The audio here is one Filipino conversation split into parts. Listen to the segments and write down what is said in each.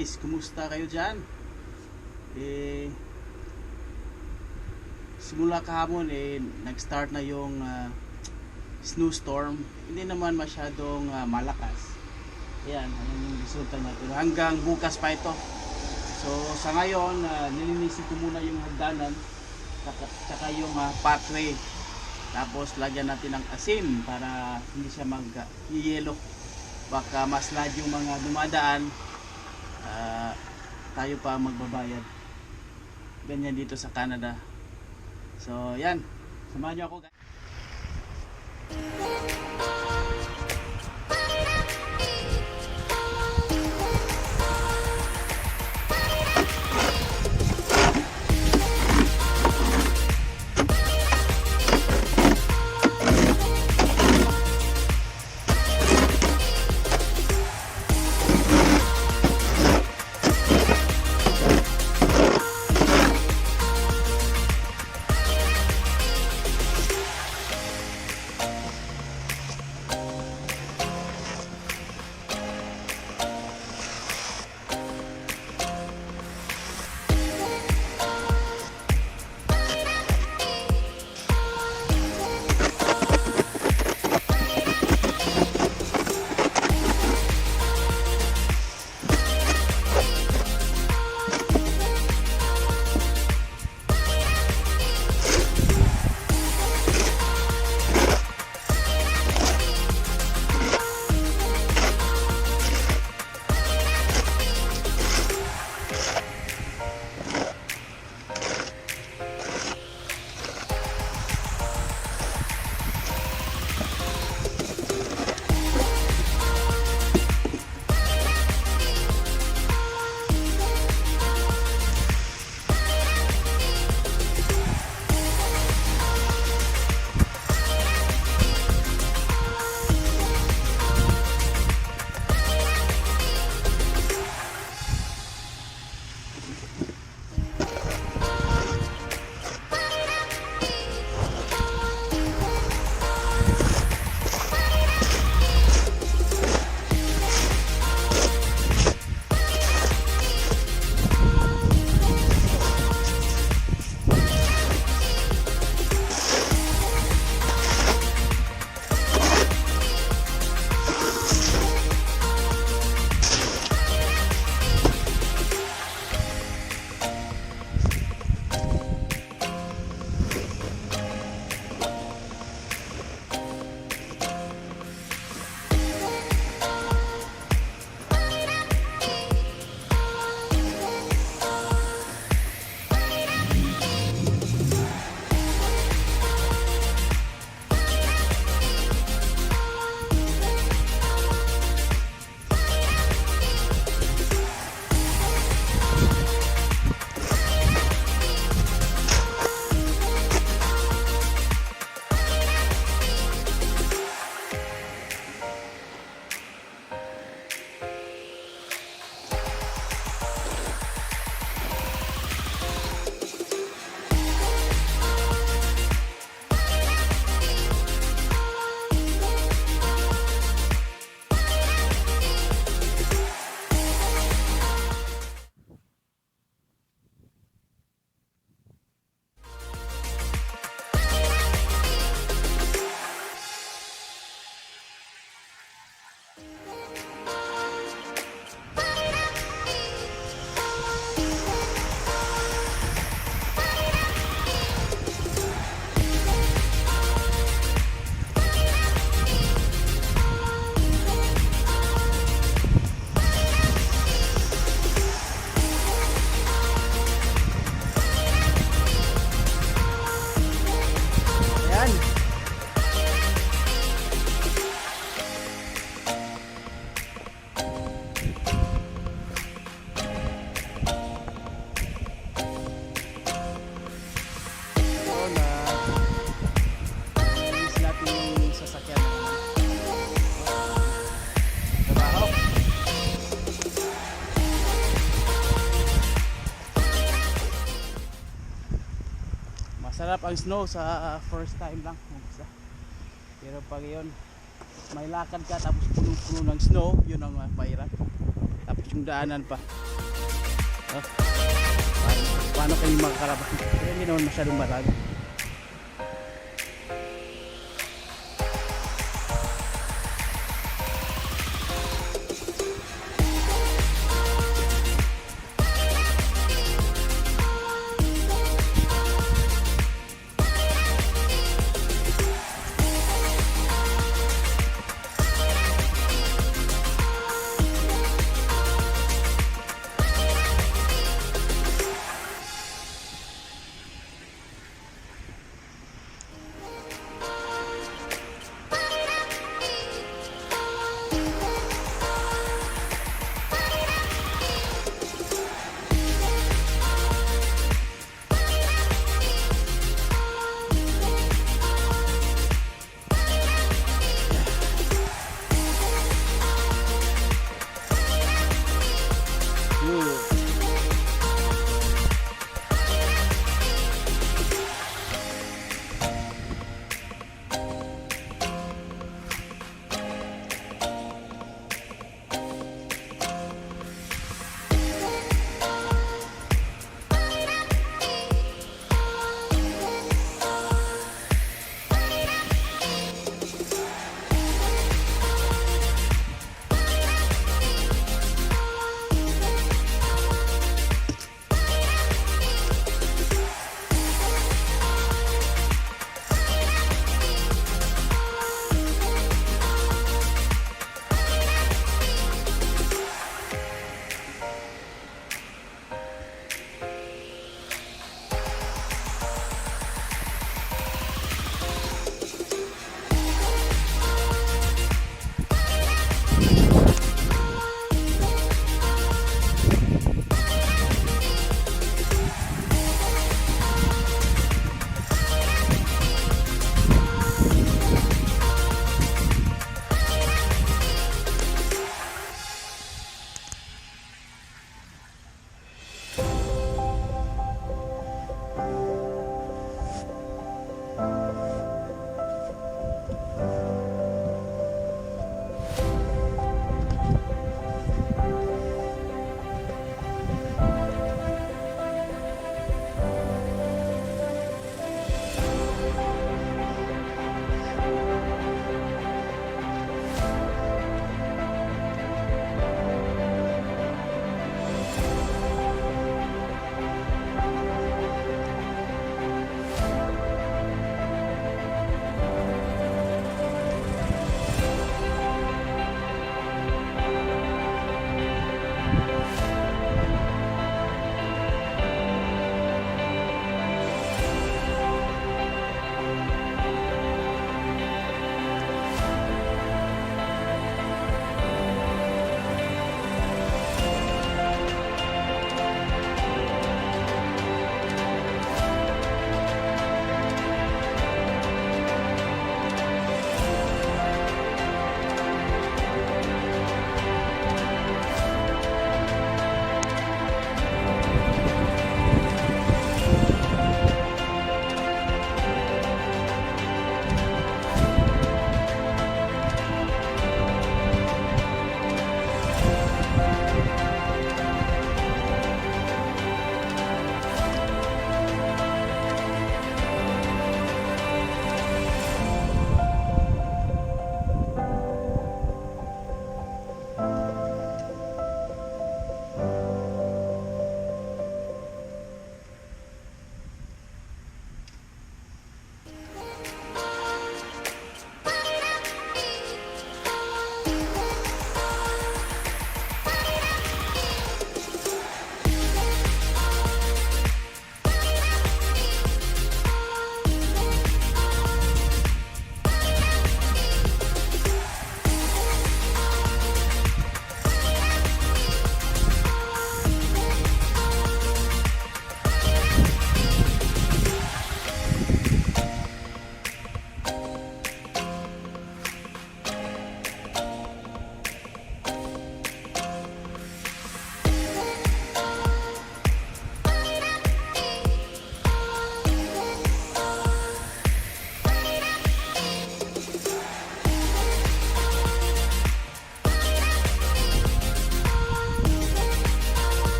guys, kumusta kayo dyan? Simula kahapon nag-start na yung snowstorm. Hindi naman masyadong malakas. Ayan yung resulta niya. Pero hanggang bukas pa ito. So sa ngayon, nilinisin ko muna yung hagdanan tsaka yung pathway. Tapos lagyan natin ng asin para hindi siya mag-yelo. Baka maslide yung mga dumadaan, tayo pa magbabayad. Ganyan dito sa Canada. So yan, samahan nyo ako guys. Masarap ang snow sa first time lang. Pero pag yun, may lakad ka tapos punong-puno ng snow, yun ang mahirap. Tapos yung daanan pa. Oh, paano kayo makakalabas? Kasi hindi naman masyadong marami.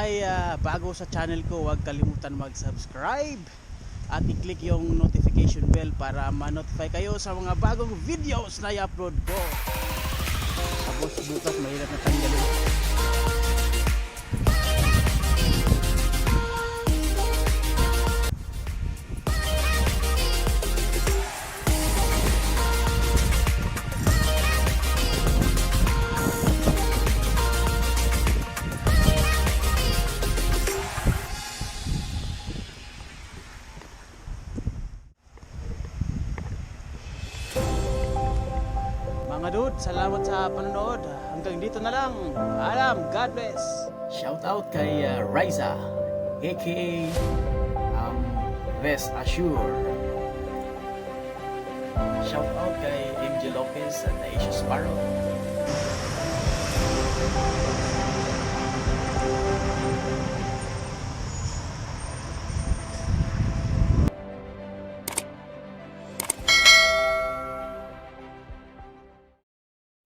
ay bago sa channel ko, huwag kalimutan mag-subscribe at i-click yung notification bell para ma-notify kayo sa mga bagong videos na i-upload ko. Tapos bukas mahirap na tanggalin. Mga dude, salamat sa panonood. Hanggang dito na lang. Alam, God bless. Shout out kay Riza, aka West Assure. Shout out kay MJ Lopez at Asia Sparrow.